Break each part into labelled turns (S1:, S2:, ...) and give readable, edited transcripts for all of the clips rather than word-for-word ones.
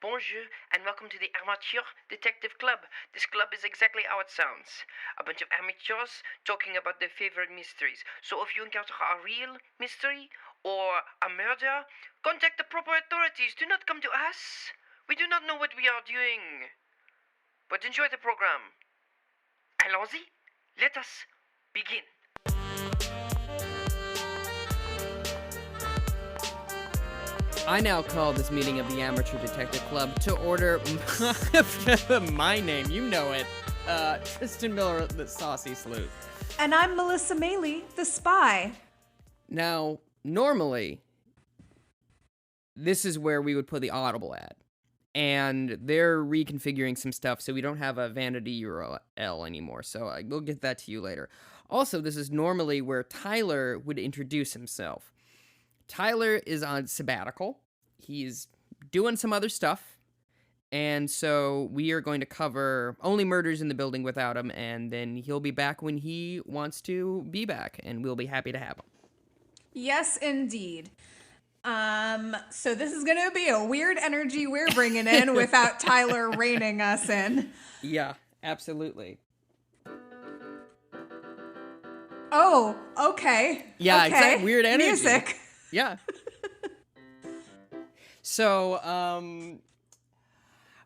S1: bonjour, and welcome to the Amateur Detective Club. This club is exactly how it sounds. A bunch of amateurs talking about their favorite mysteries. So if you encounter a real mystery or a murder, contact the proper authorities. Do not come to us. We do not know what we are doing. But enjoy the program. Allons-y. Let us begin.
S2: I now call this meeting of the Amateur Detective Club to order my name, you know it, Tristan Miller, the Saucy Sleuth.
S3: And I'm Meli, the spy.
S2: Now, normally, this is where we would put the Audible ad. And they're reconfiguring some stuff, so we don't have a vanity URL anymore, so we'll get that to you later. Also, this is normally where Tyler would introduce himself. Tyler is on sabbatical. He's doing some other stuff. And so we are going to cover Only Murders in the Building without him, and then he'll be back when he wants to be back, and we'll be happy to have him.
S3: Yes, indeed. So this is going to be a weird energy we're bringing in without Tyler reining us in.
S2: Yeah, absolutely.
S3: Oh, okay.
S2: Yeah,
S3: okay.
S2: It's that weird energy.
S3: Music.
S2: Yeah. So,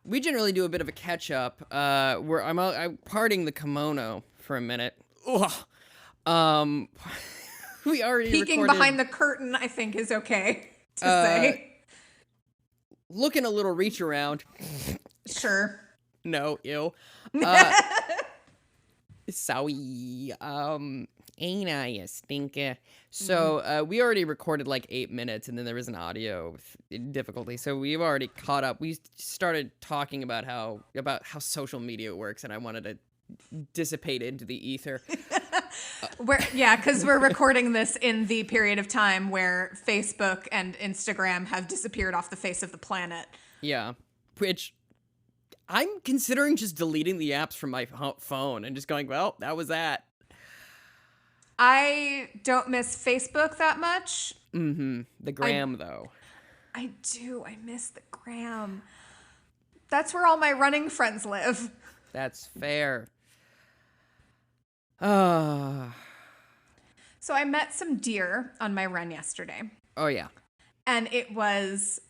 S2: we generally do a bit of a catch-up, where I'm parting the kimono for a minute. Ugh. We already
S3: Peeking
S2: recorded,
S3: behind the curtain, I think, is okay to say.
S2: looking a little reach around.
S3: Sure.
S2: No, ew. Sorry. Ain't I a stinker? So, we already recorded like 8 minutes, and then there was an audio difficulty. So we've already caught up. We started talking about how social media works, and I wanted to dissipate into the ether.
S3: Because we're recording this in the period of time where Facebook and Instagram have disappeared off the face of the planet.
S2: Yeah, which I'm considering just deleting the apps from my phone and just going, well, that was that.
S3: I don't miss Facebook that much.
S2: Mm-hmm. The gram, though.
S3: I do. I miss the gram. That's where all my running friends live.
S2: That's fair.
S3: So I met some deer on my run yesterday.
S2: Oh, yeah.
S3: And it was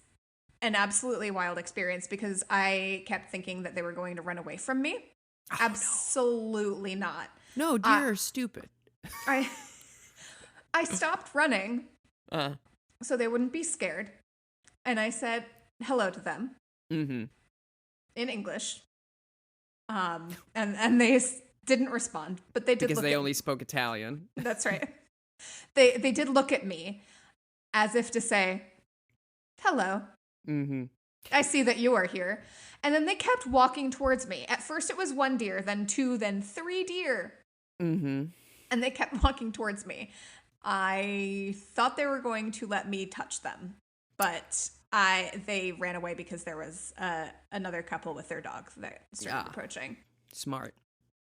S3: an absolutely wild experience because I kept thinking that they were going to run away from me. Oh, absolutely not.
S2: No, deer are stupid.
S3: I stopped running so they wouldn't be scared. And I said hello to them in English. And they didn't respond, but they did
S2: because they only spoke Italian.
S3: That's right. They did look at me as if to say, hello. Mm-hmm. I see that you are here. And then they kept walking towards me. At first it was one deer, then two, then three deer. Mm-hmm. And they kept walking towards me. I thought they were going to let me touch them, but they ran away because there was another couple with their dog that started approaching.
S2: Smart.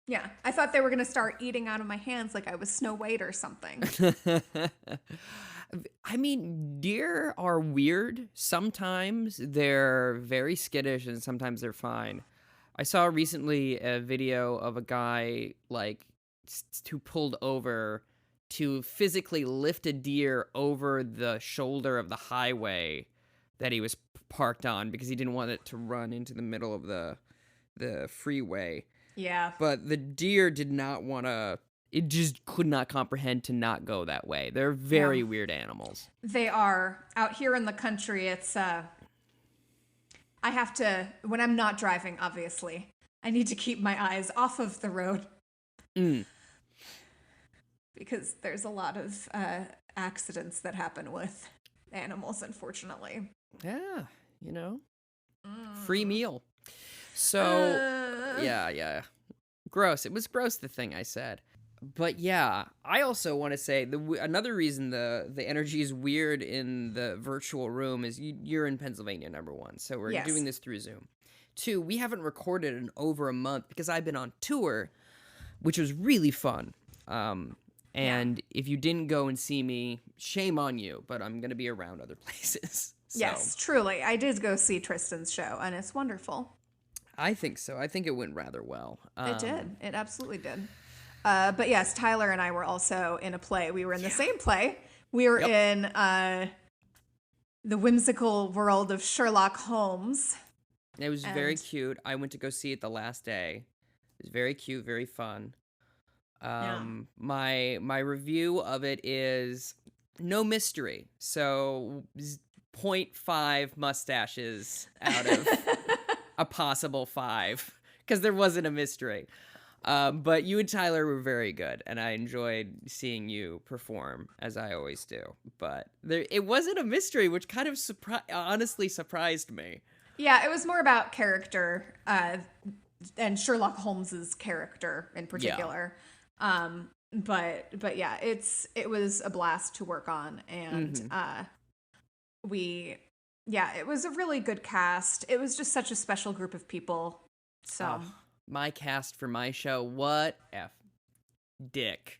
S3: Yeah, I thought they were going to start eating out of my hands like I was Snow White or something.
S2: I mean, deer are weird. Sometimes they're very skittish and sometimes they're fine. I saw recently a video of a guy, who pulled over to physically lift a deer over the shoulder of the highway that he was parked on because he didn't want it to run into the middle of the freeway.
S3: Yeah.
S2: But the deer did not want to, it just could not comprehend to not go that way. They're very weird animals.
S3: They are. Out here in the country, it's, I have to, when I'm not driving, obviously, I need to keep my eyes off of the road. Because there's a lot of accidents that happen with animals, unfortunately.
S2: Yeah, free meal. So, yeah. Gross. It was gross, the thing I said. But yeah, I also want to say another reason the energy is weird in the virtual room is you're in Pennsylvania, number one. So we're doing this through Zoom. 2, we haven't recorded in over a month because I've been on tour, which was really fun. And if you didn't go and see me, shame on you, but I'm going to be around other places. So.
S3: Yes, truly. I did go see Tristan's show, and it's wonderful.
S2: I think so. I think it went rather well.
S3: It did. It absolutely did. But yes, Tyler and I were also in a play. We were in the same play. We were in the whimsical world of Sherlock Holmes.
S2: It was very cute. I went to go see it the last day. It was very cute, very fun. My review of it is no mystery. So 0.5 mustaches out of a possible 5, because there wasn't a mystery. But you and Tyler were very good, and I enjoyed seeing you perform, as I always do. But it wasn't a mystery, which kind of honestly surprised me.
S3: Yeah, it was more about character and Sherlock Holmes's character in particular. Yeah. But yeah, it was a blast to work on, and it was a really good cast. It was just such a special group of people. So
S2: my cast for my show, what dick.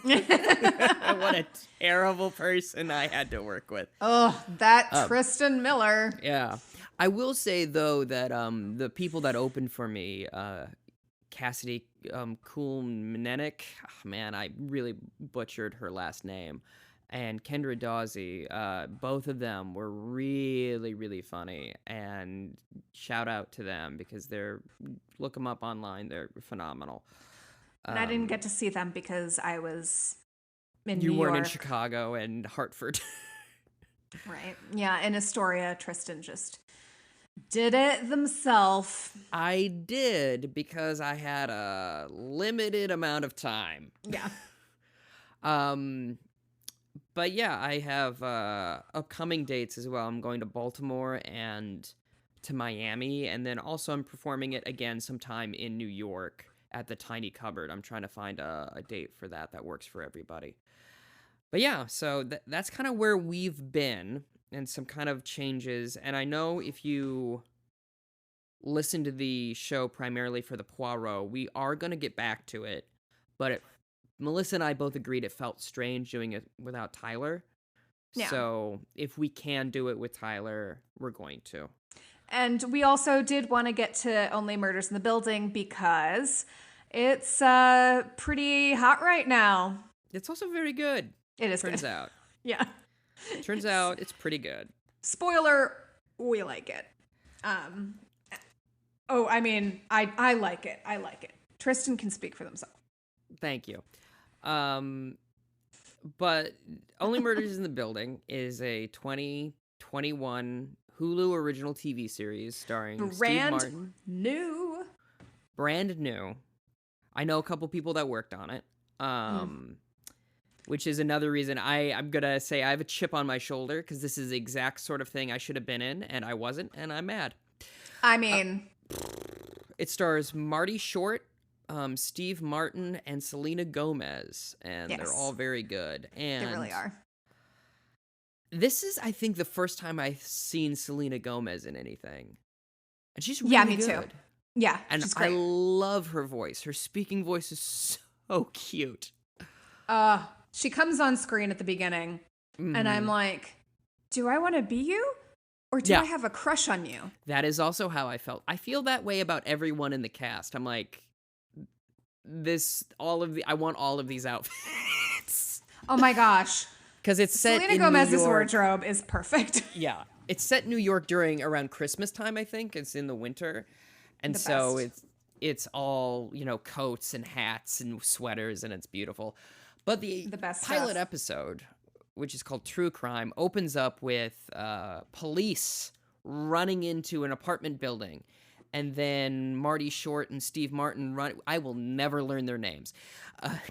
S2: What a terrible person I had to work with.
S3: Oh, that Tristan Miller.
S2: Yeah. I will say, though, that the people that opened for me, Cassidy Kulmenek, man, I really butchered her last name, and Kendra Dawsey, both of them were really, really funny, and shout out to them, because look them up online, they're phenomenal.
S3: And I didn't get to see them because I was in New York.
S2: You weren't in Chicago and Hartford.
S3: Right. Yeah, in Astoria, Tristan just did it themselves.
S2: I did, because I had a limited amount of time.
S3: Yeah.
S2: But yeah, I have upcoming dates as well. I'm going to Baltimore and to Miami, and then also I'm performing it again sometime in New York at the Tiny Cupboard. I'm trying to find a date for that works for everybody. But yeah, so that's kind of where we've been, and some kind of changes. And I know if you listen to the show primarily for the Poirot, we are going to get back to it, but Melissa and I both agreed it felt strange doing it without Tyler. Yeah. So if we can do it with Tyler, we're going to.
S3: And we also did want to get to Only Murders in the Building because it's pretty hot right now.
S2: It's also very good.
S3: It is
S2: Turns
S3: good.
S2: out.
S3: Yeah.
S2: Turns out it's pretty good.
S3: Spoiler, we like it. I like it. I like it. Tristan can speak for themselves.
S2: Thank you. But Only Murders in the Building is a 2021 Hulu original TV series starring Steve Martin. Brand new. I know a couple people that worked on it. Which is another reason I'm going to say I have a chip on my shoulder, because this is the exact sort of thing I should have been in, and I wasn't, and I'm mad.
S3: I mean...
S2: it stars Marty Short, Steve Martin, and Selena Gomez, and they're all very good. And
S3: they really are.
S2: This is, I think, the first time I've seen Selena Gomez in anything. And she's really good.
S3: Too. Yeah,
S2: and
S3: she's great.
S2: I love her voice. Her speaking voice is so cute.
S3: She comes on screen at the beginning, and I'm like, do I want to be you? Or do I have a crush on you?
S2: That is also how I felt. I feel that way about everyone in the cast. I'm like, I want all of these outfits.
S3: Oh my gosh.
S2: Because it's set
S3: Selena
S2: in
S3: Gomez's
S2: New York.
S3: Wardrobe is perfect.
S2: Yeah. It's set in New York around Christmas time, I think. It's in the winter. And it's all, coats and hats and sweaters, and it's beautiful. But the
S3: best
S2: pilot episode, which is called True Crime, opens up with police running into an apartment building. And then Marty Short and Steve Martin run. I will never learn their names,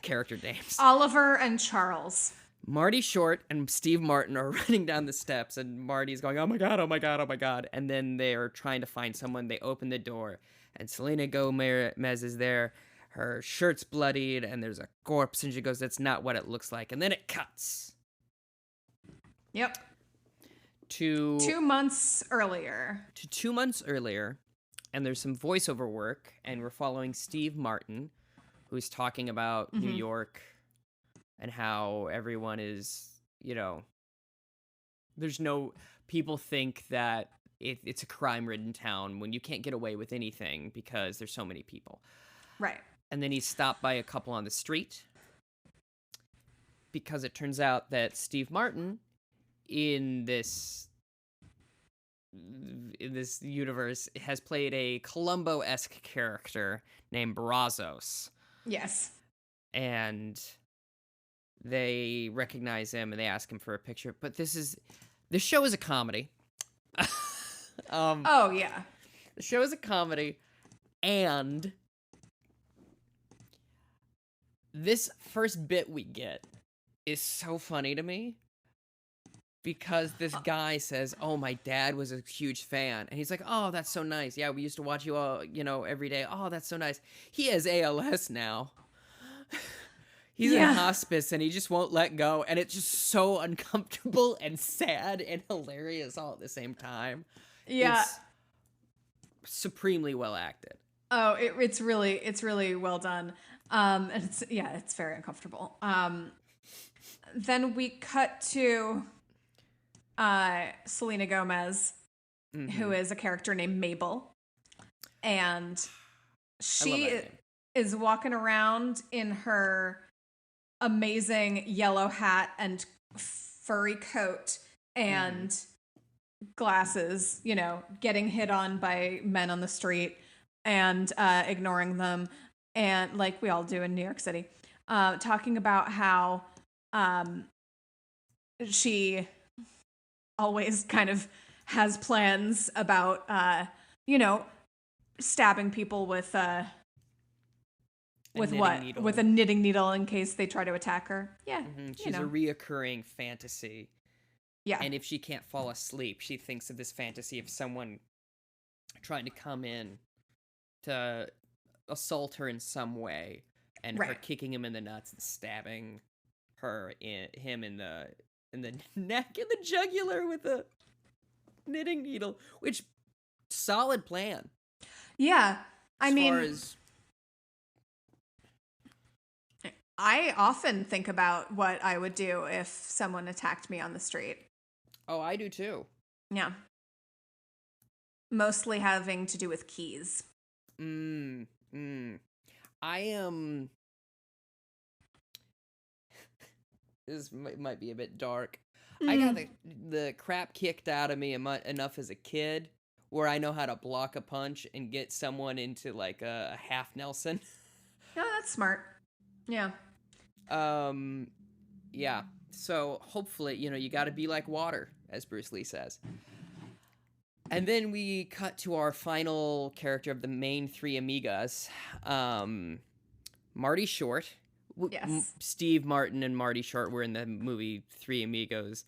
S2: character names.
S3: Oliver and Charles.
S2: Marty Short and Steve Martin are running down the steps, and Marty's going, oh my God, oh my God, oh my God. And then they're trying to find someone. They open the door, and Selena Gomez is there. Her shirt's bloodied, and there's a corpse, and she goes, that's not what it looks like. And then it cuts.
S3: Yep.
S2: To
S3: 2 months earlier.
S2: To 2 months earlier, and there's some voiceover work, and we're following Steve Martin, who's talking about New York and how everyone is, there's no people think that it's a crime-ridden town when you can't get away with anything because there's so many people.
S3: Right.
S2: And then he's stopped by a couple on the street because it turns out that Steve Martin in this universe has played a Columbo-esque character named Brazos.
S3: Yes.
S2: And they recognize him and they ask him for a picture. But this show is a comedy.
S3: Oh, yeah.
S2: The show is a comedy, and this first bit we get is so funny to me because this guy says, "Oh, my dad was a huge fan," and he's like, "Oh, that's so nice. Yeah, we used to watch you all, every day. Oh, that's so nice. He has ALS now." He's in hospice and he just won't let go, and it's just so uncomfortable and sad and hilarious all at the same time.
S3: Yeah.
S2: It's supremely well acted.
S3: Oh, it's really well done. And it's very uncomfortable. Then we cut to Selena Gomez, who is a character named Mabel, and she is walking around in her amazing yellow hat and furry coat and glasses, getting hit on by men on the street and ignoring them, and like we all do in New York City, talking about how she always kind of has plans about stabbing people with what? With a knitting needle in case they try to attack her. Yeah.
S2: She's a reoccurring fantasy.
S3: Yeah.
S2: And if she can't fall asleep, she thinks of this fantasy of someone trying to come in to assault her in some way, and her kicking him in the nuts and stabbing him in the neck and the jugular with a knitting needle, which solid plan.
S3: Yeah. I often think about what I would do if someone attacked me on the street.
S2: Oh, I do too.
S3: Yeah. Mostly having to do with keys.
S2: I am... This might be a bit dark. I got the crap kicked out of me enough as a kid where I know how to block a punch and get someone into like a half Nelson.
S3: Oh, that's smart. Yeah.
S2: Yeah. So hopefully, you got to be like water, as Bruce Lee says. And then we cut to our final character of the main three amigas, Marty Short.
S3: Yes.
S2: Steve Martin and Marty Short were in the movie Three Amigos.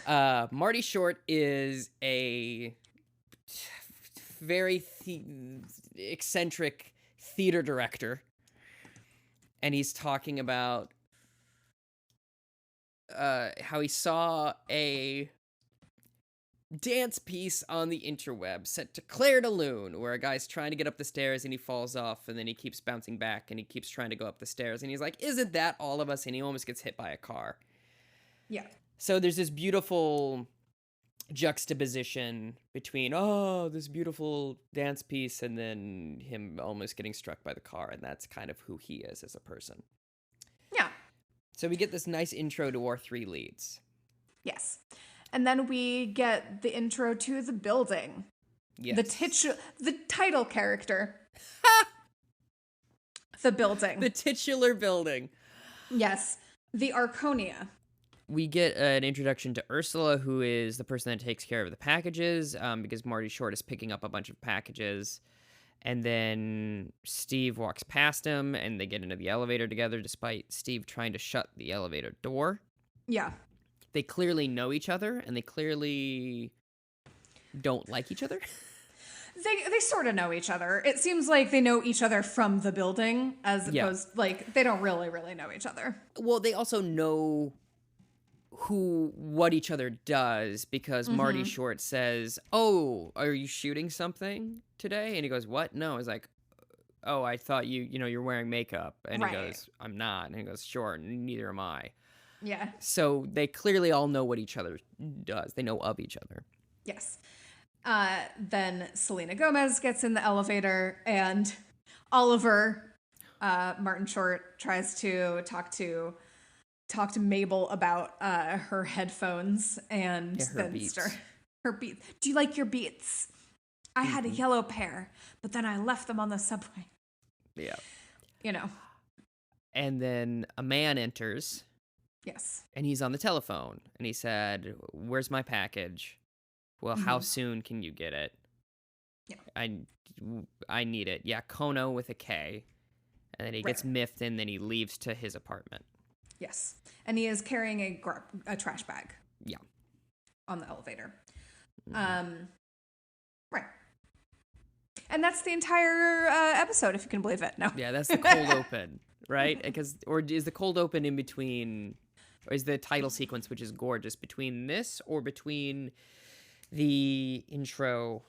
S2: Marty Short is a very eccentric theater director. And he's talking about how he saw a dance piece on the interweb set to Claire de Lune, where a guy's trying to get up the stairs and he falls off, and then he keeps bouncing back and he keeps trying to go up the stairs, and he's like, "Isn't that all of us?" And he almost gets hit by a car.
S3: Yeah.
S2: So there's this beautiful juxtaposition between, this beautiful dance piece, and then him almost getting struck by the car, and that's kind of who he is as a person.
S3: Yeah.
S2: So we get this nice intro to our three leads.
S3: Yes. And then we get the intro to the building.
S2: Yes.
S3: The title character. The building.
S2: The titular building.
S3: Yes. The Arconia.
S2: We get an introduction to Ursula, who is the person that takes care of the packages, because Marty Short is picking up a bunch of packages. And then Steve walks past him, and they get into the elevator together, despite Steve trying to shut the elevator door.
S3: Yeah.
S2: They clearly know each other, and they clearly don't like each other.
S3: They sort of know each other. It seems like they know each other from the building, as opposed, like, they don't really know each other.
S2: Well, they also know what each other does, because Marty Short says, "Oh, are you shooting something today?" And he goes, "What? No." He's like, I thought you're wearing makeup. And he goes, "I'm not." And he goes, "Sure, neither am I."
S3: Yeah.
S2: So they clearly all know what each other does. They know of each other.
S3: Yes. Then Selena Gomez gets in the elevator, and Oliver, Martin Short, tries to talk to Mabel about her headphones, and
S2: her
S3: then
S2: Beats.
S3: Her Beats. Do you like your Beats? I had a yellow pair, but then I left them on the subway.
S2: Yeah.
S3: You know.
S2: And then a man enters.
S3: Yes.
S2: And he's on the telephone. And he said, "Where's my package? Well, how soon can you get it?
S3: Yeah.
S2: I need it. Yeah, Kono with a K." And then he gets miffed, and then he leaves to his apartment.
S3: Yes. And he is carrying a trash bag.
S2: Yeah.
S3: On the elevator. Right. And that's the entire episode, if you can believe it. No.
S2: Yeah, that's the cold open, right? Or is the cold open in between, or is the title sequence, which is gorgeous, between this or between the intro?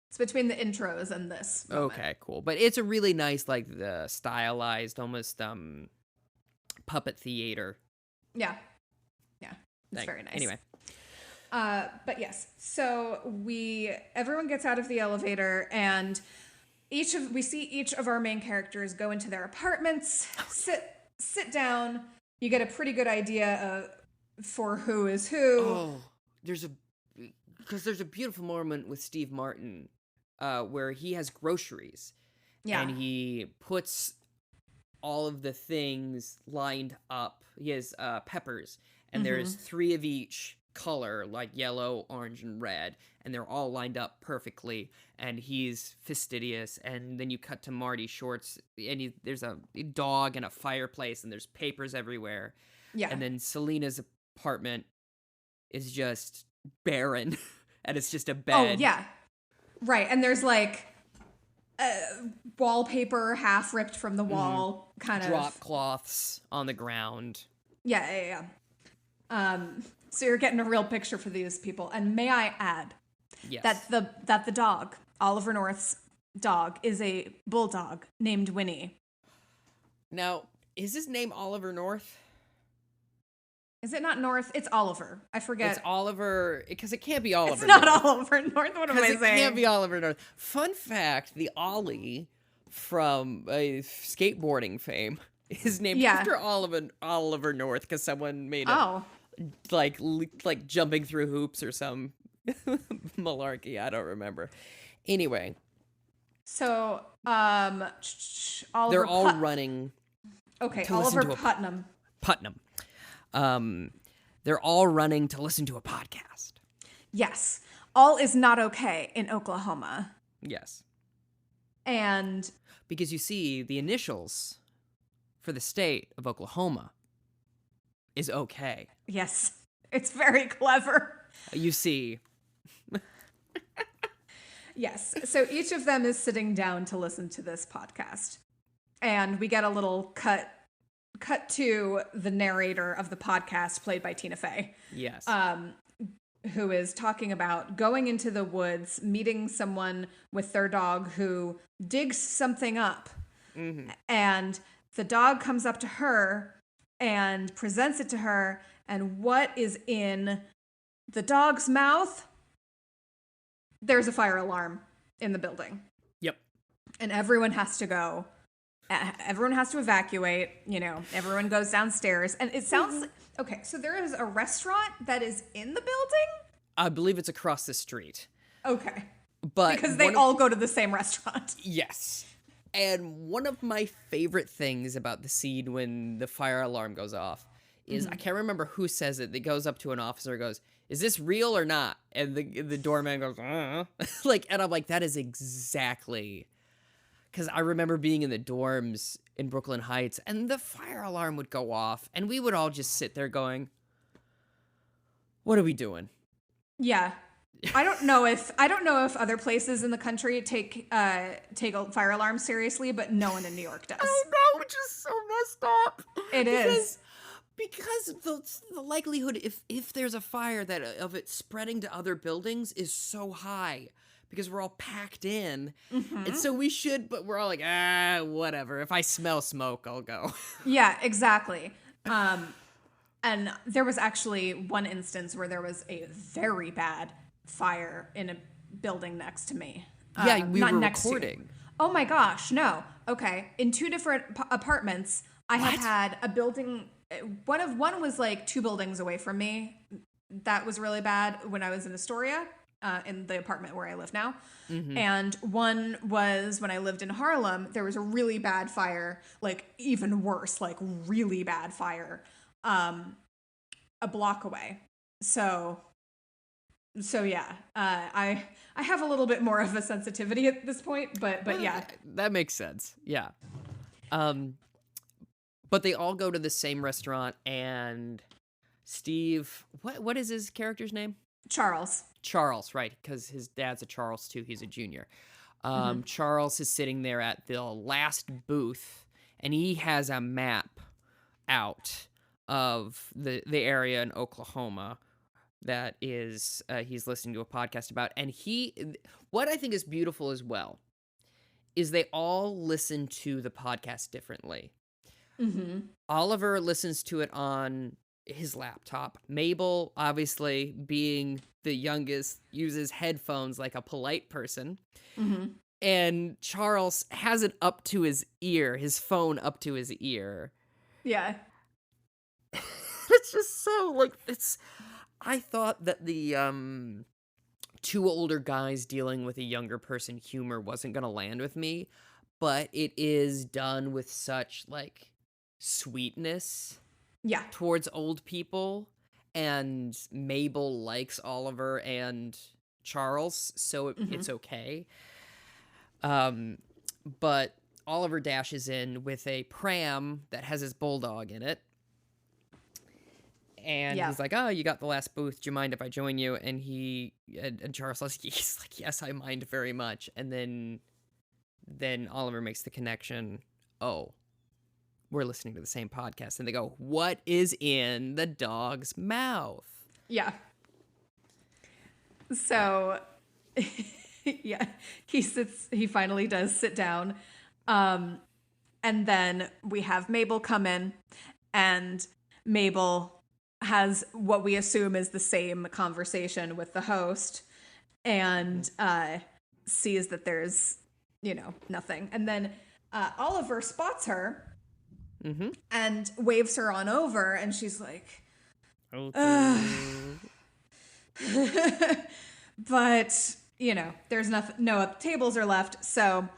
S3: It's between the intros and this moment.
S2: Okay, cool. But it's a really nice, like, the stylized, almost puppet theater.
S3: Yeah. Yeah. It's very nice.
S2: Anyway.
S3: But yes, so everyone gets out of the elevator, and we see each of our main characters go into their apartments, sit down. You get a pretty good idea for who is who.
S2: Oh, there's a beautiful moment with Steve Martin, where he has groceries, and he puts all of the things lined up. He has peppers, and there's 3 of each color, like yellow, orange, and red, and they're all lined up perfectly, and he's fastidious. And then you cut to Marty Short's, and there's a dog and a fireplace, and there's papers everywhere.
S3: Yeah.
S2: And then Selena's apartment is just barren, and it's just a bed.
S3: Oh, yeah. Right, and there's like wallpaper half ripped from the wall, kind of.
S2: Drop cloths on the ground.
S3: Yeah. So you're getting a real picture for these people. And may I add that the dog, Oliver North's dog, is a bulldog named Winnie.
S2: Now, is his name Oliver North?
S3: Is it not North? It's Oliver. I forget.
S2: It's Oliver, because it can't be Oliver
S3: It's not
S2: North.
S3: Oliver North. What am I saying?
S2: It can't be Oliver North. Fun fact, the Ollie from skateboarding fame is named after Oliver North, because someone made it like jumping through hoops or some malarkey. I don't remember. Anyway.
S3: So, Oliver
S2: they're all running.
S3: Okay, Oliver
S2: Putnam. They're all running to listen to a podcast.
S3: Yes. All is not okay in Oklahoma.
S2: Yes.
S3: And
S2: because you see, the initials for the state of Oklahoma is okay.
S3: Yes. It's very clever.
S2: You see.
S3: Yes. So each of them is sitting down to listen to this podcast. And we get a little cut to the narrator of the podcast, played by Tina Fey.
S2: Yes.
S3: Who is talking about going into the woods, meeting someone with their dog who digs something up. Mm-hmm. And the dog comes up to her and presents it to her. And what is in the dog's mouth? There's a fire alarm in the building.
S2: Yep.
S3: And everyone has to go. Everyone has to evacuate, everyone goes downstairs. And it sounds okay, so there is a restaurant that is in the building?
S2: I believe it's across the street.
S3: Okay.
S2: But
S3: because they all go to the same restaurant.
S2: Yes. And one of my favorite things about the scene when the fire alarm goes off is, I can't remember who says it. That goes up to an officer and goes, "Is this real or not?" And the doorman goes, and I'm like, that is exactly. Because I remember being in the dorms in Brooklyn Heights, and the fire alarm would go off, and we would all just sit there going, "What are we doing?"
S3: Yeah, I don't know if other places in the country take a fire alarm seriously, but no one in New York does.
S2: I know, which is so messed up.
S3: It is.
S2: Because the likelihood if there's a fire of it spreading to other buildings is so high. Because we're all packed in. Mm-hmm. And so we should, but we're all like, whatever. If I smell smoke, I'll go.
S3: Yeah, exactly. And there was actually one instance where there was a very bad fire in a building next to me.
S2: Yeah, we
S3: not
S2: were
S3: next
S2: recording.
S3: To. Oh my gosh, no. Okay. In 2 different apartments, I have had a building. One was like 2 buildings away from me. That was really bad when I was in Astoria, in the apartment where I live now. Mm-hmm. And one was when I lived in Harlem. There was a really bad fire, like even worse, like really bad fire, a block away. So yeah, I have a little bit more of a sensitivity at this point, but yeah,
S2: that makes sense. Yeah. But they all go to the same restaurant, and Steve, what is his character's name?
S3: Charles,
S2: right? Because his dad's a Charles too. He's a junior. Charles is sitting there at the last booth, and he has a map out of the area in Oklahoma that is he's listening to a podcast about. And what I think is beautiful as well is they all listen to the podcast differently. Mm-hmm. Oliver listens to it on his laptop. Mabel, obviously being the youngest, uses headphones like a polite person. Mm-hmm. And Charles has it up to his ear, his phone up to his ear.
S3: Yeah.
S2: It's just so, like, I thought that the 2 older guys dealing with a younger person humor wasn't going to land with me, but it is done with such, like, sweetness towards old people, and Mabel likes Oliver and Charles, so it's okay. But Oliver dashes in with a pram that has his bulldog in it, and he's like, "Oh, you got the last booth. Do you mind if I join you?" And and Charles he's like, "Yes, I mind very much." And then Oliver makes the connection. Oh, we're listening to the same podcast. And they go, "What is in the dog's mouth?"
S3: Yeah. So, yeah, he finally does sit down. And then we have Mabel come in, and Mabel has what we assume is the same conversation with the host, and sees that there's, nothing. And then Oliver spots her. Mm-hmm. And waves her on over, and she's like, but, there's nothing, no tables are left. So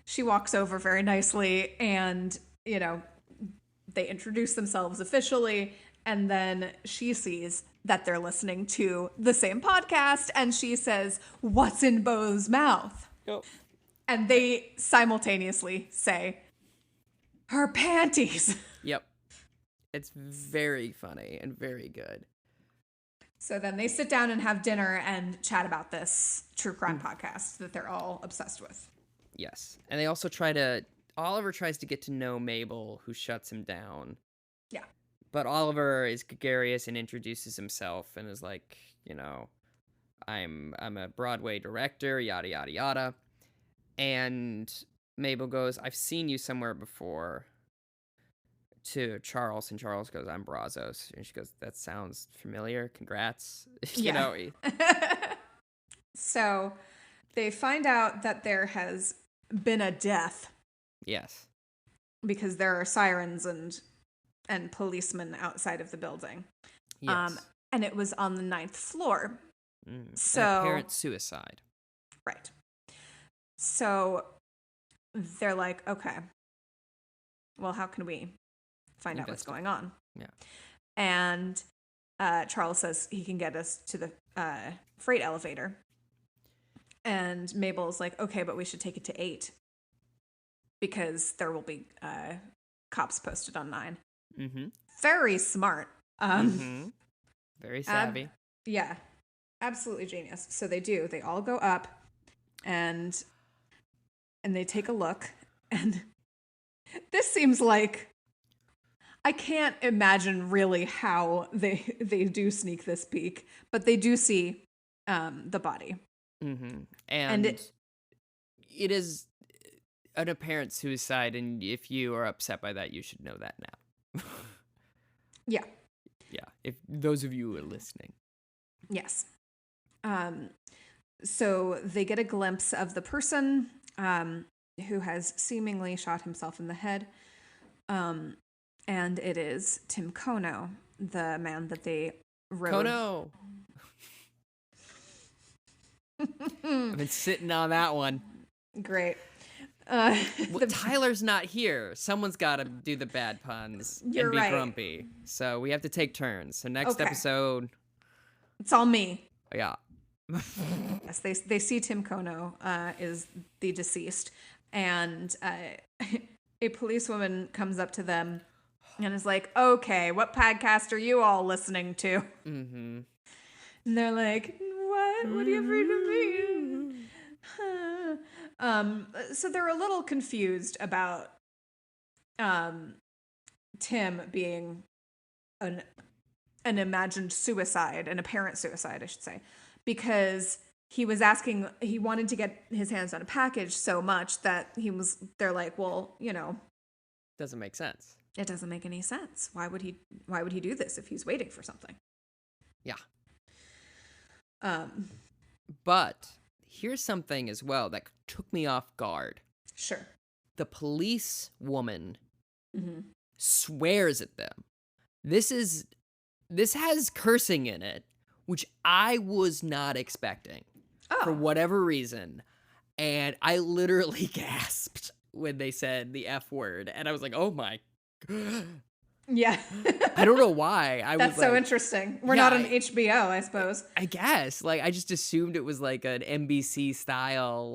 S3: she walks over very nicely, and, they introduce themselves officially. And then she sees that they're listening to the same podcast, and she says, "What's in Beau's mouth?" Yep. And they simultaneously say, "Her panties."
S2: Yep. It's very funny and very good.
S3: So then they sit down and have dinner and chat about this true crime podcast that they're all obsessed with.
S2: Yes. And they also Oliver tries to get to know Mabel, who shuts him down.
S3: Yeah.
S2: But Oliver is gregarious and introduces himself and is like, I'm a Broadway director, yada, yada, yada. And Mabel goes, "I've seen you somewhere before," to Charles, and Charles goes, "I'm Brazos." And she goes, "That sounds familiar. Congrats."
S3: So they find out that there has been a death.
S2: Yes.
S3: Because there are sirens and policemen outside of the building.
S2: Yes.
S3: And it was on the 9th floor. So
S2: an apparent suicide.
S3: Right. So they're like, okay, well, how can we find out what's going on?
S2: Yeah.
S3: And Charles says he can get us to the freight elevator. And Mabel's like, okay, but we should take it to 8 because there will be cops posted on 9. Mm-hmm. Very smart.
S2: Very savvy.
S3: Yeah, absolutely genius. So they do. They all go up, and they take a look, and this seems like, I can't imagine really how they do sneak this peek, but they do see the body.
S2: Mm-hmm. And it is an apparent suicide, and if you are upset by that, you should know that now.
S3: Yeah.
S2: Yeah, if those of you who are listening.
S3: Yes. So they get a glimpse of the person who has seemingly shot himself in the head. And it is Tim Kono, the man that they rode.
S2: Kono! I've been sitting on that one.
S3: Great.
S2: Tyler's not here. Someone's got to do the bad puns and be grumpy. So we have to take turns. So next episode...
S3: It's all me.
S2: Yeah.
S3: Yes, they see Tim Kono is the deceased, and a policewoman comes up to them and is like, "Okay, what podcast are you all listening to?" Mm-hmm. And they're like, "What? What do you read to me?" So they're a little confused about Tim being an imagined suicide, an apparent suicide, I should say, because he wanted to get his hands on a package so much that they're like, well,
S2: doesn't make sense.
S3: It doesn't make any sense. Why would he do this if he's waiting for something?
S2: Yeah. But here's something as well that took me off guard.
S3: Sure.
S2: The police woman swears at them. This has cursing in it, which I was not expecting for whatever reason. And I literally gasped when they said the F word. And I was like, oh my God.
S3: Yeah.
S2: I don't know why.
S3: That's so interesting. We're not on HBO, I suppose.
S2: I guess. I just assumed it was like an NBC style,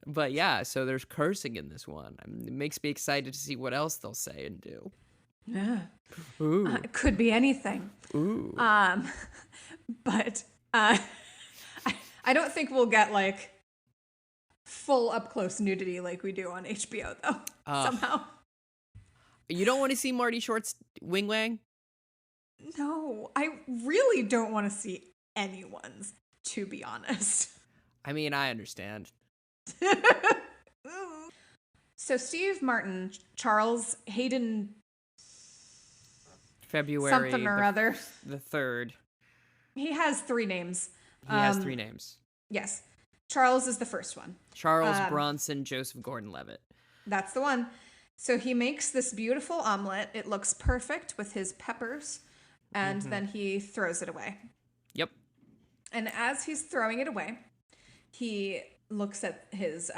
S2: but yeah, so there's cursing in this one. It makes me excited to see what else they'll say and do.
S3: Yeah. It could be anything.
S2: Ooh.
S3: But I don't think we'll get full up close nudity like we do on HBO though. Somehow.
S2: You don't want to see Marty Short's wing wang?
S3: No, I really don't want to see anyone's, to be honest.
S2: I mean, I understand.
S3: So Steve Martin, Charles Hayden
S2: February
S3: something or other.
S2: The 3rd.
S3: He has 3 names.
S2: He has 3 names.
S3: Yes. Charles is the first one.
S2: Charles Bronson Joseph Gordon-Levitt.
S3: That's the one. So he makes this beautiful omelet. It looks perfect with his peppers. And then he throws it away.
S2: Yep.
S3: And as he's throwing it away, he looks at his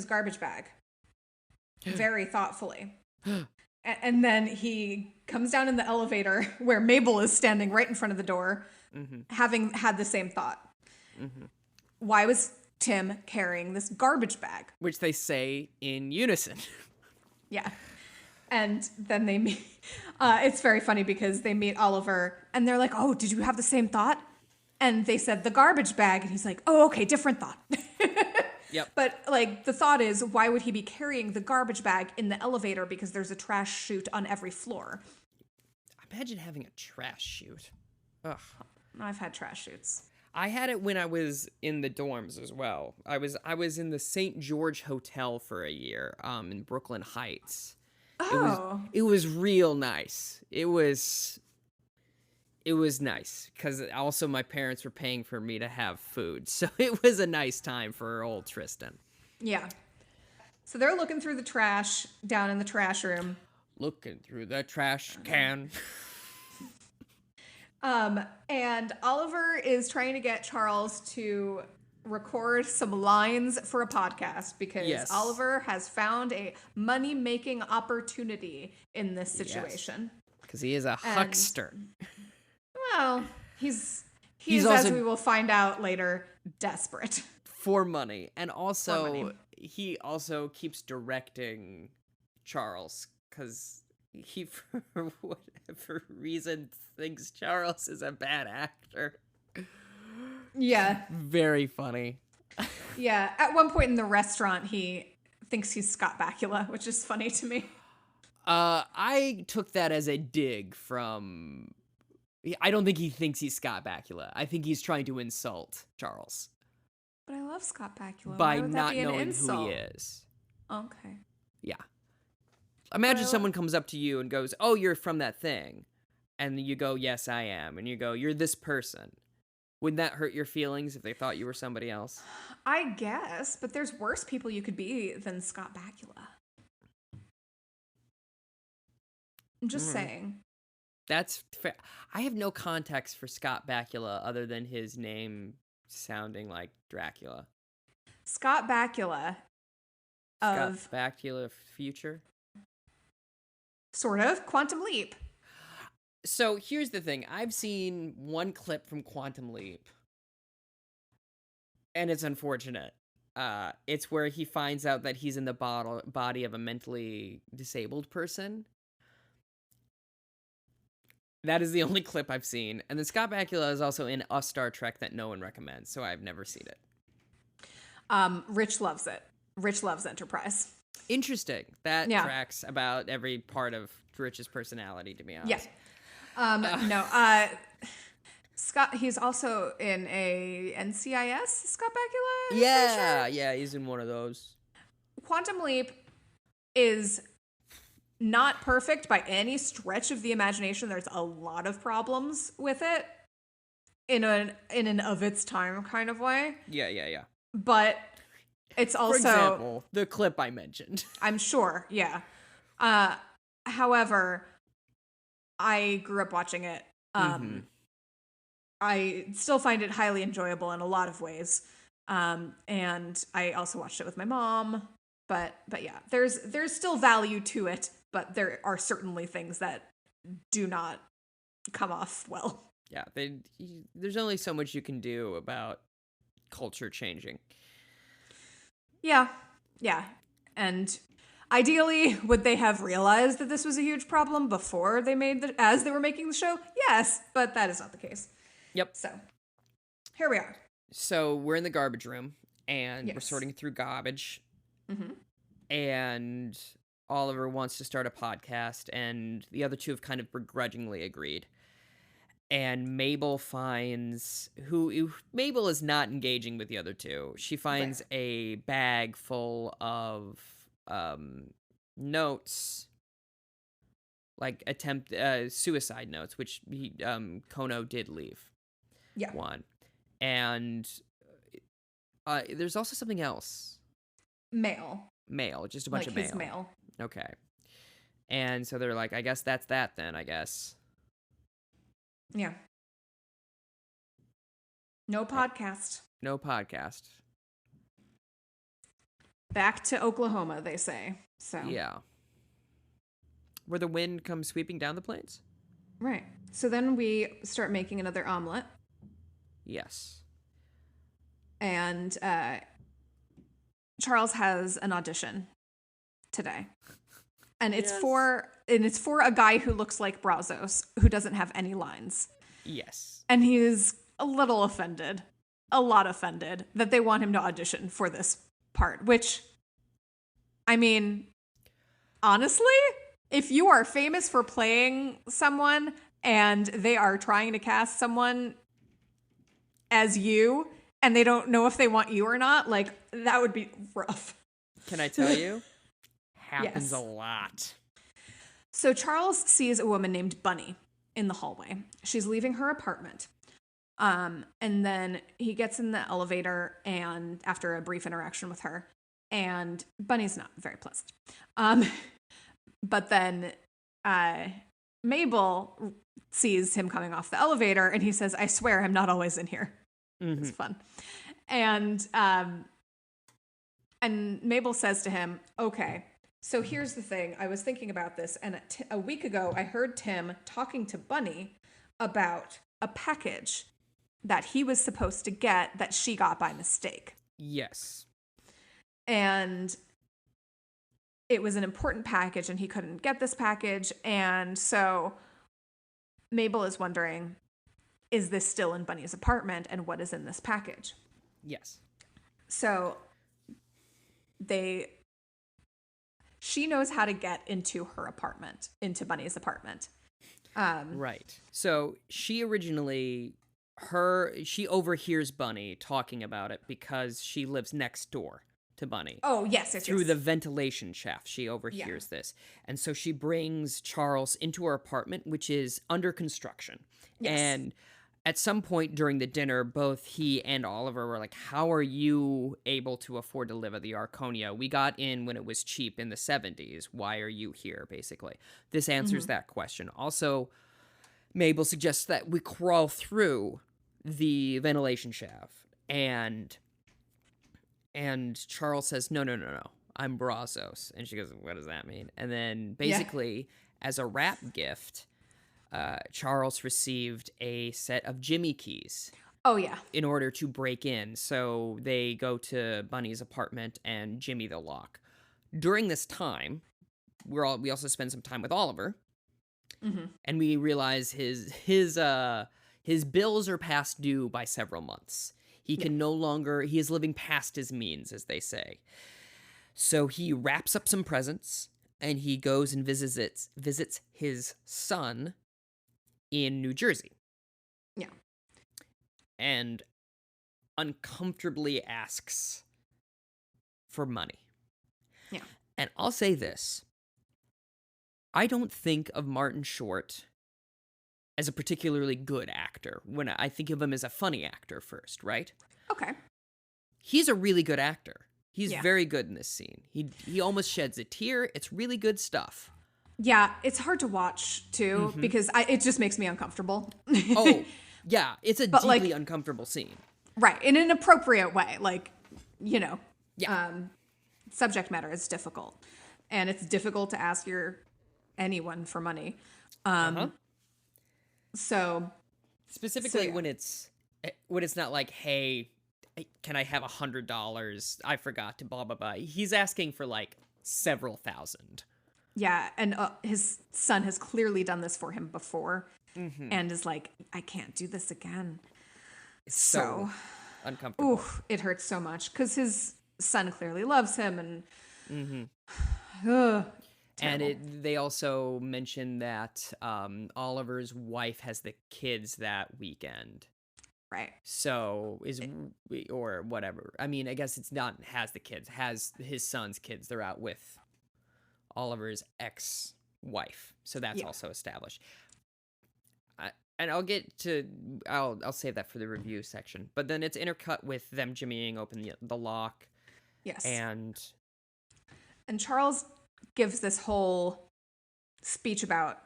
S3: garbage bag very thoughtfully. And then he comes down in the elevator where Mabel is standing right in front of the door, having had the same thought. Why was Tim carrying this garbage bag?
S2: Which they say in unison.
S3: Yeah. And then they meet. It's very funny because they meet Oliver and they're like, "Oh, did you have the same thought?" And they said the garbage bag. And he's like, "Oh, okay, different thought."
S2: Yep.
S3: But the thought is, why would he be carrying the garbage bag in the elevator? Because there's a trash chute on every floor.
S2: Imagine having a trash chute. Ugh.
S3: I've had trash chutes.
S2: I had it when I was in the dorms as well. I was in the St. George Hotel for a year, in Brooklyn Heights.
S3: Oh.
S2: It was real nice. It was nice because also my parents were paying for me to have food. So it was a nice time for old Tristan.
S3: Yeah. So they're looking through the trash down in the trash room.
S2: Looking through the trash can.
S3: And Oliver is trying to get Charles to record some lines for a podcast because Oliver has found a money-making opportunity in this situation.
S2: Because he is a huckster.
S3: Well, he's
S2: also,
S3: as we will find out later, desperate.
S2: For money. And also, he also keeps directing Charles because he, for whatever reason, thinks Charles is a bad actor.
S3: Yeah.
S2: Very funny.
S3: Yeah. At one point in the restaurant, he thinks he's Scott Bakula, which is funny to me.
S2: I took that as a dig from... I don't think he thinks he's Scott Bakula. I think he's trying to insult Charles.
S3: But I love Scott Bakula.
S2: By not knowing who he is.
S3: Okay.
S2: Yeah. Imagine someone comes up to you and goes, "Oh, you're from that thing." And you go, "Yes, I am." And you go, "You're this person." Wouldn't that hurt your feelings if they thought you were somebody else?
S3: I guess, but there's worse people you could be than Scott Bakula. I'm just saying.
S2: That's fair. I have no context for Scott Bakula other than his name sounding like Dracula.
S3: Scott Bakula of...
S2: Scott Bakula Future?
S3: Sort of. Quantum Leap.
S2: So here's the thing. I've seen one clip from Quantum Leap, and it's unfortunate. It's where he finds out that he's in the body of a mentally disabled person. That is the only clip I've seen. And then Scott Bakula is also in a Star Trek that no one recommends, so I've never seen it.
S3: Rich loves it. Rich loves Enterprise.
S2: Interesting. That tracks about every part of Rich's personality, to be honest.
S3: Yeah. Scott, he's also in a NCIS, Scott Bakula?
S2: Yeah, he's in one of those.
S3: Quantum Leap is not perfect by any stretch of the imagination. There's a lot of problems with it in an of its time kind of way.
S2: Yeah.
S3: But it's also...
S2: For example, the clip I mentioned.
S3: I'm sure, yeah. However, I grew up watching it. I still find it highly enjoyable in a lot of ways. And I also watched it with my mom. But yeah, there's still value to it, but there are certainly things that do not come off well.
S2: Yeah, there's only so much you can do about culture changing.
S3: Yeah. And ideally, would they have realized that this was a huge problem before they as they were making the show? Yes, but that is not the case.
S2: Yep.
S3: So, here we are.
S2: So, we're in the garbage room, and we're sorting through garbage.
S3: Mm-hmm.
S2: And Oliver wants to start a podcast, and the other two have kind of begrudgingly agreed. And Mabel finds... Mabel is not engaging with the other two. She finds a bag full of notes, like suicide notes, which Kono did leave.
S3: Yeah.
S2: One. And there's also something else.
S3: Mail,
S2: just a bunch of
S3: mail. His mail.
S2: Okay. And so they're like, I guess that's that then, I guess.
S3: Yeah. No podcast. Back to Oklahoma, they say. So
S2: yeah. Where the wind comes sweeping down the plains.
S3: Right. So then we start making another omelet.
S2: Yes.
S3: And Charles has an audition today. And it's for a guy who looks like Brazos, who doesn't have any lines.
S2: Yes.
S3: And he is a little offended, a lot offended, that they want him to audition for this part, which, I mean, honestly, if you are famous for playing someone and they are trying to cast someone as you and they don't know if they want you or not, like, that would be rough.
S2: Can I tell you? Happens a lot.
S3: So Charles sees a woman named Bunny in the hallway. She's leaving her apartment. And then he gets in the elevator and after a brief interaction with her, and Bunny's not very pleasant. But then Mabel sees him coming off the elevator and he says, "I swear I'm not always in here." Mm-hmm. It's fun. And Mabel says to him, "Okay, so here's the thing. I was thinking about this, and a week ago I heard Tim talking to Bunny about a package that he was supposed to get that she got by mistake."
S2: Yes.
S3: And it was an important package and he couldn't get this package. And so Mabel is wondering, is this still in Bunny's apartment and what is in this package?
S2: Yes.
S3: So she knows how to get into her apartment, into Bunny's apartment.
S2: Right. So she originally, she overhears Bunny talking about it because she lives next door to Bunny.
S3: Oh, yes.
S2: Through the ventilation shaft, she overhears this. And so she brings Charles into her apartment, which is under construction.
S3: Yes.
S2: And at some point during the dinner, both he and Oliver were like, how are you able to afford to live at the Arconia? We got in when it was cheap in the 70s. Why are you here, basically? This answers that question. Also, Mabel suggests that we crawl through the ventilation shaft. And Charles says, no, I'm Brazos. And she goes, what does that mean? And then basically, as a wrap gift, Charles received a set of Jimmy keys.
S3: Oh, yeah.
S2: In order to break in. So they go to Bunny's apartment and Jimmy the lock. During this time, we also spend some time with Oliver. And we realize his bills are past due by several months. He can no longer, he is living past his means, as they say. So he wraps up some presents, and he goes and visits his son in New Jersey.
S3: Yeah.
S2: And uncomfortably asks for money.
S3: Yeah.
S2: And I'll say this. I don't think of Martin Short as a particularly good actor. When I think of him as a funny actor first, right?
S3: Okay.
S2: He's a really good actor. He's very good in this scene. He almost sheds a tear. It's really good stuff.
S3: Yeah, it's hard to watch too because it just makes me uncomfortable.
S2: Oh, yeah, it's a deeply uncomfortable scene.
S3: Right, in an appropriate way,
S2: Yeah.
S3: Subject matter is difficult, and it's difficult to ask anyone for money. So
S2: specifically when it's not like, hey, can I have $100? I forgot to blah blah blah. He's asking for like several thousand.
S3: Yeah, and his son has clearly done this for him before, and is like, I can't do this again.
S2: It's so uncomfortable.
S3: Ooh, it hurts so much because his son clearly loves him, and
S2: and they also mention that Oliver's wife has the kids that weekend.
S3: Right.
S2: So or whatever. I mean, I guess it's not has the kids, has his son's kids. They're out with Oliver's ex-wife. So that's also established. And I'll save that for the review section. But then it's intercut with them jimmying open the lock.
S3: Yes.
S2: And
S3: Charles gives this whole speech about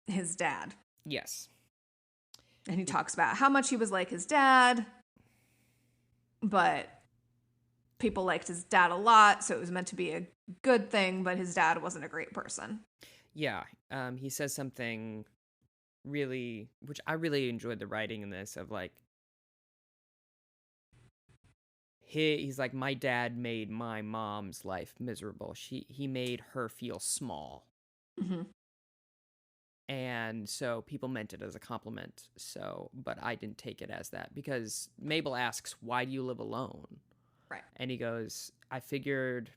S3: his dad.
S2: Yes.
S3: And he talks about how much he was like his dad, but people liked his dad a lot, so it was meant to be a good thing, but his dad wasn't a great person.
S2: Yeah. He says something really, which I really enjoyed the writing in this, of like, he's like, my dad made my mom's life miserable. He made her feel small. And so people meant it as a compliment. So, but I didn't take it as that, because Mabel asks, why do you live alone?
S3: Right.
S2: And he goes, I figured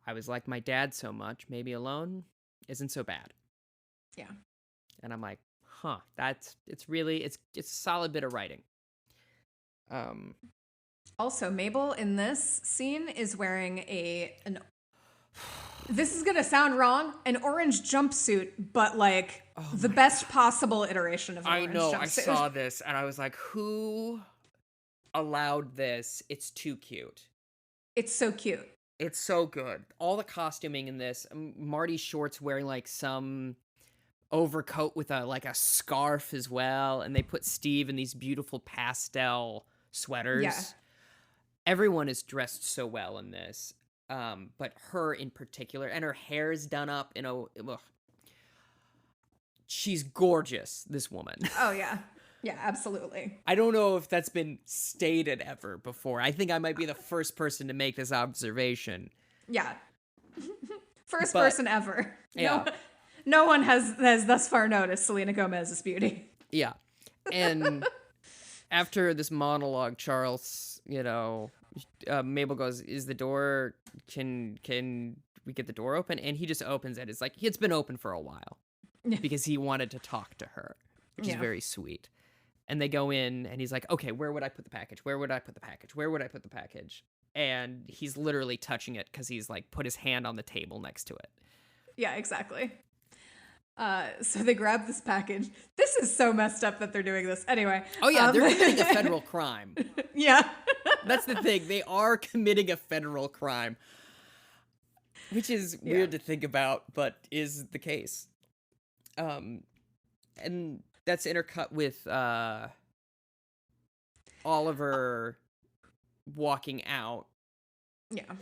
S2: I was like my dad so much, maybe alone isn't so bad.
S3: Yeah.
S2: And I'm like, it's a solid bit of writing.
S3: Also, Mabel in this scene is wearing this is going to sound wrong, an orange jumpsuit, but like the best possible iteration of an orange jumpsuit.
S2: I saw this and I was like, who allowed this? It's too cute.
S3: It's so cute.
S2: It's so good. All the costuming in this, Marty Short's wearing like some overcoat with a scarf as well, and they put Steve in these beautiful pastel sweaters.
S3: Yeah.
S2: Everyone is dressed so well in this. But her in particular, and her hair is done up in she's gorgeous, this woman.
S3: Oh, yeah. Yeah, absolutely.
S2: I don't know if that's been stated ever before. I think I might be the first person to make this observation.
S3: Yeah. Person ever.
S2: Yeah.
S3: No one has thus far noticed Selena Gomez's beauty.
S2: Yeah. And after this monologue, Charles, Mabel goes, is the door, can we get the door open? And he just opens it. It's like, it's been open for a while because he wanted to talk to her, which is very sweet. And they go in and he's like, okay, where would I put the package? Where would I put the package? Where would I put the package? and he's literally touching it because he's like put his hand on the table next to it.
S3: Yeah, exactly. So they grab this package. This is so messed up that they're doing this. Anyway.
S2: Oh yeah, they're committing a federal crime.
S3: Yeah.
S2: That's the thing. They are committing a federal crime, which is weird to think about, but is the case. And that's intercut with Oliver walking out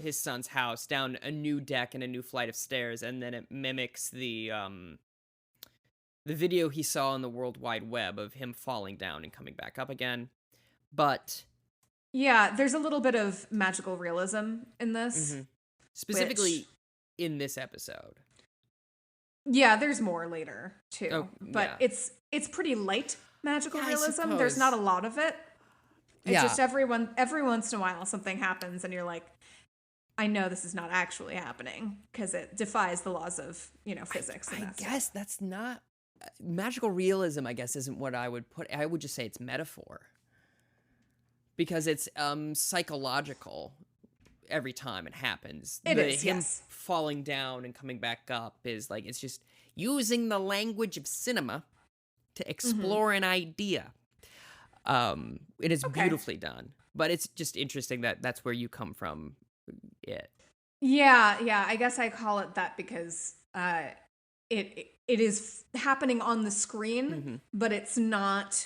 S2: his son's house down a new deck and a new flight of stairs, and then it mimics the video he saw on the World Wide Web of him falling down and coming back up again. But
S3: yeah, there's a little bit of magical realism in this.
S2: Mm-hmm. Specifically in this episode.
S3: Yeah, there's more later too.
S2: Oh,
S3: but it's pretty light magical realism. There's not a lot of it. It's just every once in a while something happens and you're like, I know this is not actually happening because it defies the laws of, physics.
S2: I guess that's not magical realism, I guess, isn't what I would put. I would just say it's metaphor. Because it's psychological every time it happens. Him falling down and coming back up is like, it's just using the language of cinema to explore an idea. It is beautifully done. But it's just interesting that that's where you come from.
S3: Yeah. I guess I call it that because it is happening on the screen, but it's not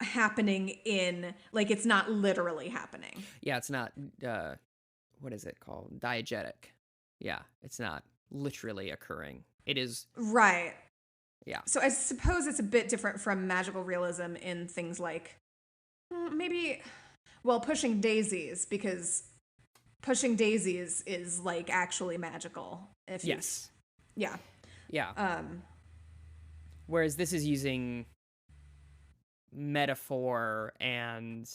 S3: happening it's not literally happening.
S2: Yeah, it's not what is it called? Diegetic. Yeah, it's not literally occurring. It is
S3: right.
S2: Yeah.
S3: So I suppose it's a bit different from magical realism in things like Pushing Daisies, because Pushing Daisies is like actually magical. Yeah.
S2: Whereas this is using metaphor and,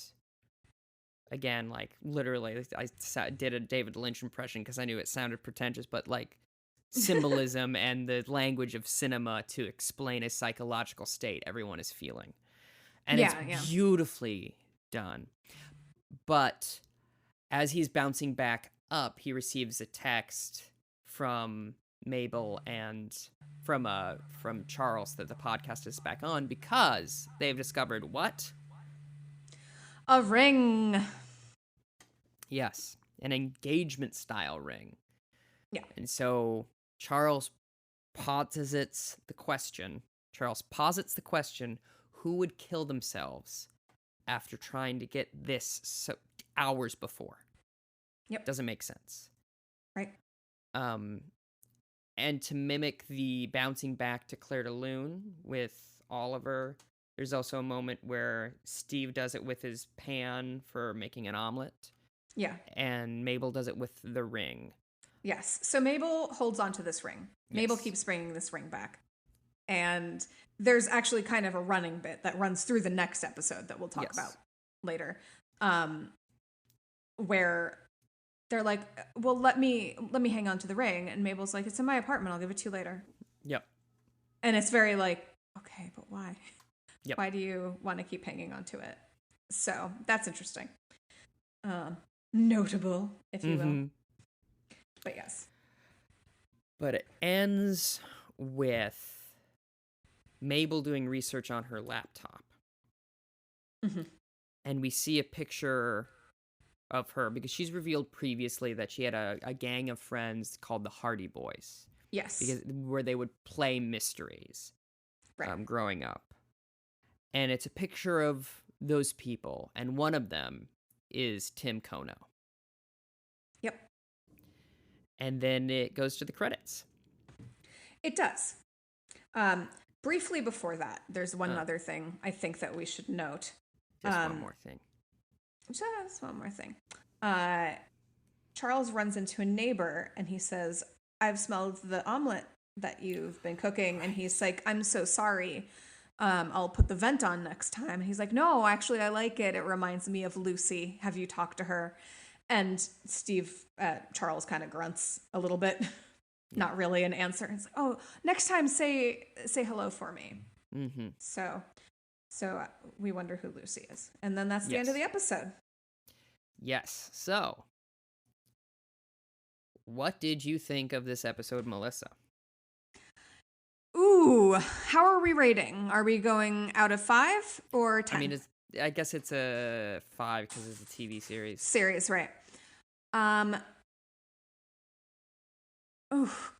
S2: again, like literally, I did a David Lynch impression because I knew it sounded pretentious, but like symbolism and the language of cinema to explain a psychological state everyone is feeling. And it's beautifully done. But as he's bouncing back up, he receives a text from Mabel and from Charles that the podcast is back on because they've discovered what?
S3: A ring.
S2: Yes, an engagement style ring.
S3: Yeah.
S2: And so Charles posits the question, who would kill themselves after trying to get this hours before?
S3: Yep.
S2: Doesn't make sense.
S3: Right.
S2: And to mimic the bouncing back to Claire de Lune with Oliver, there's also a moment where Steve does it with his pan for making an omelet.
S3: Yeah.
S2: And Mabel does it with the ring.
S3: Yes. So Mabel holds on to this ring. Yes. Mabel keeps bringing this ring back. And there's actually kind of a running bit that runs through the next episode that we'll talk about later, where they're like, well, let me hang on to the ring. And Mabel's like, it's in my apartment. I'll give it to you later.
S2: Yep.
S3: And it's very like, okay, but why?
S2: Yep.
S3: Why do you want to keep hanging on to it? So that's interesting. Notable, if you will. But yes.
S2: But it ends with Mabel doing research on her laptop. And we see a picture of her because she's revealed previously that she had a gang of friends called the Hardy Boys.
S3: Yes.
S2: Where they would play mysteries growing up. And it's a picture of those people, and one of them is Tim Kono.
S3: Yep.
S2: And then it goes to the credits.
S3: It does. Briefly before that, there's one other thing I think that we should note.
S2: Just one more thing.
S3: Just one more thing. Charles runs into a neighbor and he says, I've smelled the omelet that you've been cooking. And he's like, I'm so sorry. I'll put the vent on next time. And he's like, no, actually, I like it. It reminds me of Lucy. Have you talked to her? And Charles kind of grunts a little bit. Not really an answer. It's like, oh, next time say hello for me. So we wonder who Lucy is. And then that's the end of the episode.
S2: Yes. So, what did you think of this episode, Melissa?
S3: Ooh, how are we rating? Are we going out of 5 or 10?
S2: I mean, I guess it's a 5 because it's a TV series.
S3: Series, right. Oh,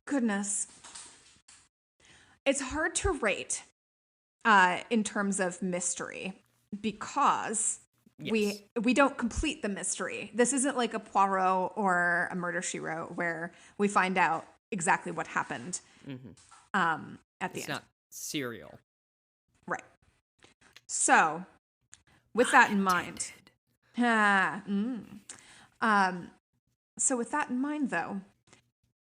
S3: goodness. It's hard to rate in terms of mystery because
S2: Yes.
S3: we don't complete the mystery. This isn't like a Poirot or a Murder, She Wrote where we find out exactly what happened at the end.
S2: It's not serial.
S3: Right. So, with that in mind. So with that in mind, though,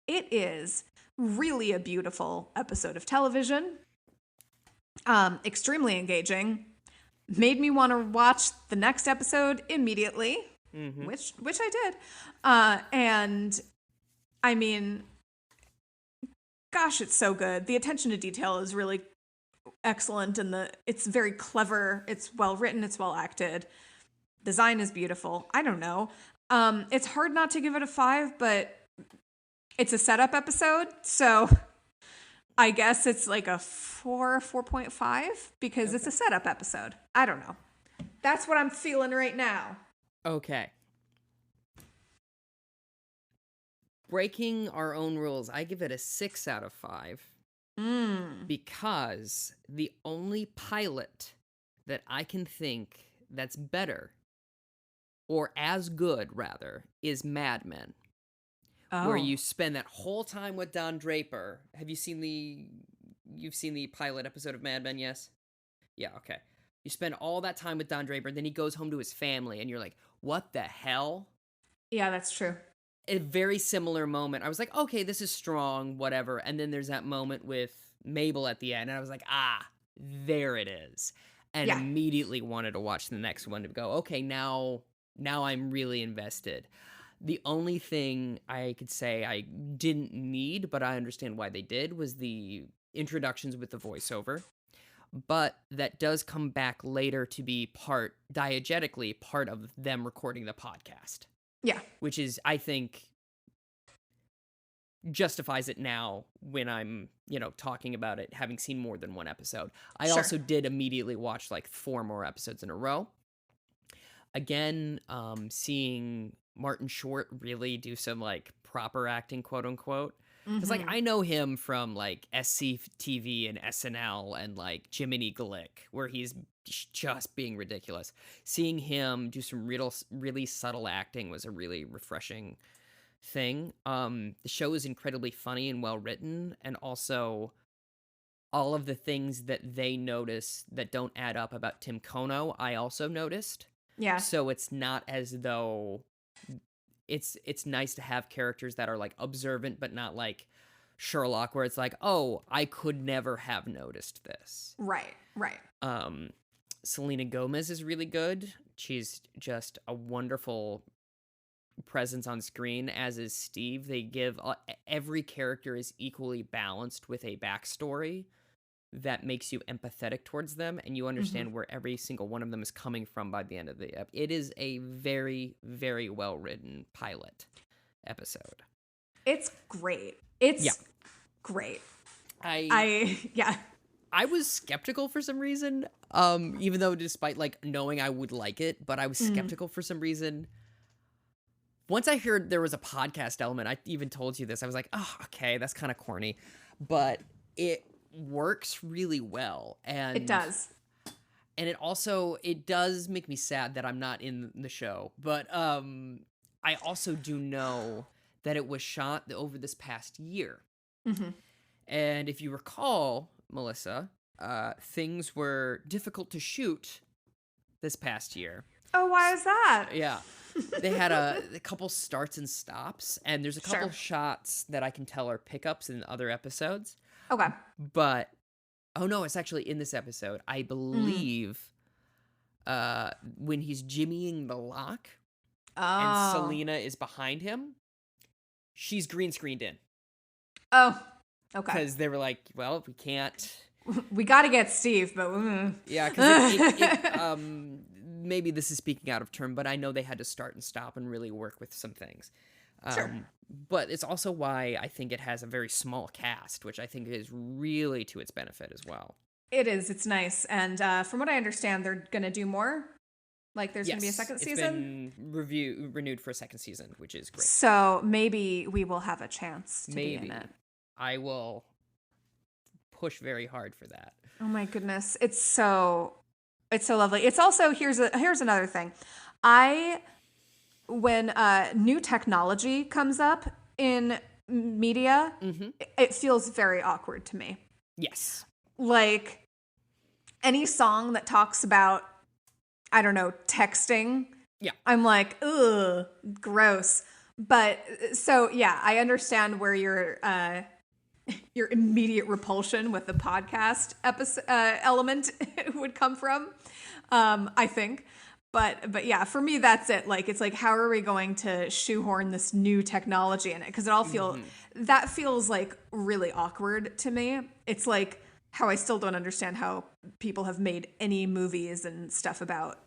S3: it is really a beautiful episode of television. Extremely engaging. Made me want to watch the next episode immediately, which I did. And I mean, gosh, it's so good. The attention to detail is really excellent, and it's very clever. It's well written. It's well acted. Design is beautiful. I don't know. It's hard not to give it a 5, but it's a setup episode, so I guess it's like a 4.5 because it's a setup episode. I don't know. That's what I'm feeling right now.
S2: Okay. Breaking our own rules, I give it a 6 out of 5 because the only pilot that I can think that's better, or as good rather, is Mad Men. Where you spend that whole time with Don Draper. You've seen the pilot episode of Mad Men, yes? Yeah, okay. You spend all that time with Don Draper, then he goes home to his family, and you're like, what the hell?
S3: Yeah, that's true.
S2: A very similar moment. I was like, okay, this is strong, whatever. And then there's that moment with Mabel at the end, and I was like, there it is. And immediately wanted to watch the next one to go, okay, now I'm really invested. The only thing I could say I didn't need, but I understand why they did, was the introductions with the voiceover. But that does come back later to be diegetically part of them recording the podcast.
S3: Yeah.
S2: Which is, I think, justifies it now when I'm, talking about it, having seen more than one episode. I also did immediately watch like 4 more episodes in a row. Again, seeing Martin Short really do some like proper acting, quote unquote. Because like I know him from like SCTV and SNL and like Jiminy Glick, where he's just being ridiculous. Seeing him do some really subtle acting was a really refreshing thing. The show is incredibly funny and well written, and also all of the things that they notice that don't add up about Tim Kono, I also noticed.
S3: Yeah.
S2: So it's not as though it's nice to have characters that are like observant, but not like Sherlock, where it's like, oh, I could never have noticed this.
S3: Right.
S2: Selena Gomez is really good. She's just a wonderful presence on screen, as is Steve. They give every character is equally balanced with a backstory that makes you empathetic towards them, and you understand where every single one of them is coming from by the end of the episode. It is a very, very well-written pilot episode.
S3: It's great. It's great.
S2: I was skeptical for some reason, even though despite like knowing I would like it, but I was skeptical for some reason. Once I heard there was a podcast element, I even told you this, I was like, oh, okay, that's kind of corny, but it works really well. And
S3: it does.
S2: And it does make me sad that I'm not in the show, but I also do know that it was shot over this past year. And if you recall, Melissa, things were difficult to shoot this past year.
S3: Oh, why is that?
S2: Yeah. They had a couple starts and stops, and there's a couple shots that I can tell are pickups in other episodes.
S3: Okay.
S2: But, oh no, it's actually in this episode. I believe when he's jimmying the lock and Selena is behind him, she's green screened in.
S3: Oh, okay.
S2: Because they were like, well, we can't.
S3: We got to get Steve, but.
S2: Yeah, because maybe this is speaking out of turn, but I know they had to start and stop and really work with some things.
S3: Sure.
S2: But it's also why I think it has a very small cast, which I think is really to its benefit as well.
S3: It is. It's nice. And from what I understand, they're going to do more. Like, there's going to be a second season?
S2: It's been renewed for a second season, which is great.
S3: So maybe we will have a chance to be in it.
S2: I will push very hard for that.
S3: Oh my goodness. It's so lovely. It's also, here's another thing. When new technology comes up in media, it feels very awkward to me.
S2: Yes.
S3: Like, any song that talks about, I don't know, texting.
S2: Yeah.
S3: I'm like, ugh, gross. But so yeah, I understand where your immediate repulsion with the podcast element would come from. I think, but yeah, for me that's it. Like, it's like, how are we going to shoehorn this new technology in it? Because that feels like really awkward to me. It's like how I still don't understand how people have made any movies and stuff about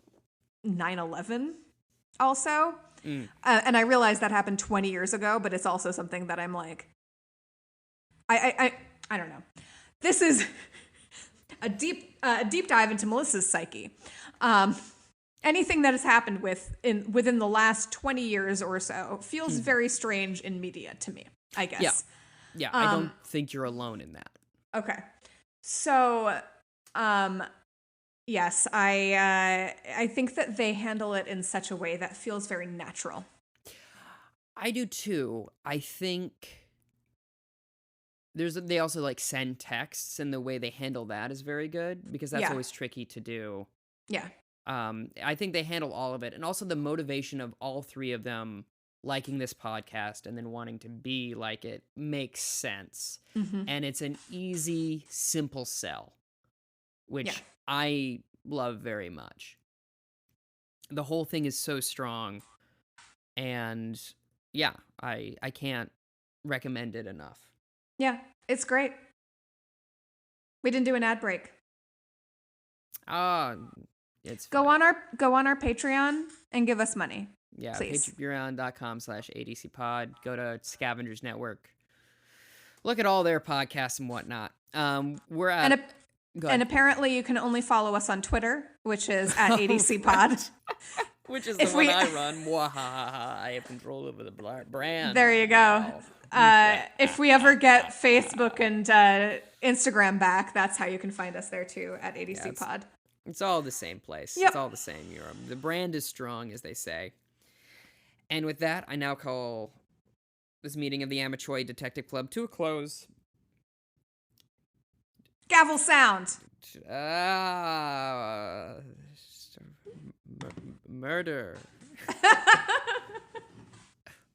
S3: 9/11 also. And I realize that happened 20 years ago, but it's also something that I'm like, I don't know. This is a deep dive into Melissa's psyche. Anything that has happened within the last 20 years or so feels very strange in media to me, I guess.
S2: Yeah, I don't think you're alone in that.
S3: Okay. So, yes, I think that they handle it in such a way that feels very natural.
S2: I do too. I think they also like send texts, and the way they handle that is very good, because that's always tricky to do.
S3: Yeah.
S2: I think they handle all of it, and also the motivation of all three of them liking this podcast and then wanting to be like it makes sense. And it's an easy, simple sell, which I love very much. The whole thing is so strong, and yeah, I can't recommend it enough.
S3: Yeah, it's great. We didn't do an ad break.
S2: It's
S3: go on our Patreon and give us money.
S2: Yeah,
S3: please.
S2: Patreon.com/ADCpod. Go to Scavengers Network. Look at all their podcasts and whatnot. We're at...
S3: And apparently you can only follow us on Twitter, which is at ADCpod.
S2: Which is the one I run. I have control over the brand.
S3: There you go. If we ever get Facebook and Instagram back, that's how you can find us there too, at ADCpod.
S2: It's all the same place.
S3: Yep.
S2: It's all the same. The brand is strong, as they say. And with that, I now call this meeting of the Amateur Detective Club to a close.
S3: Gavel sound.
S2: Murder.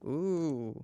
S2: Ooh.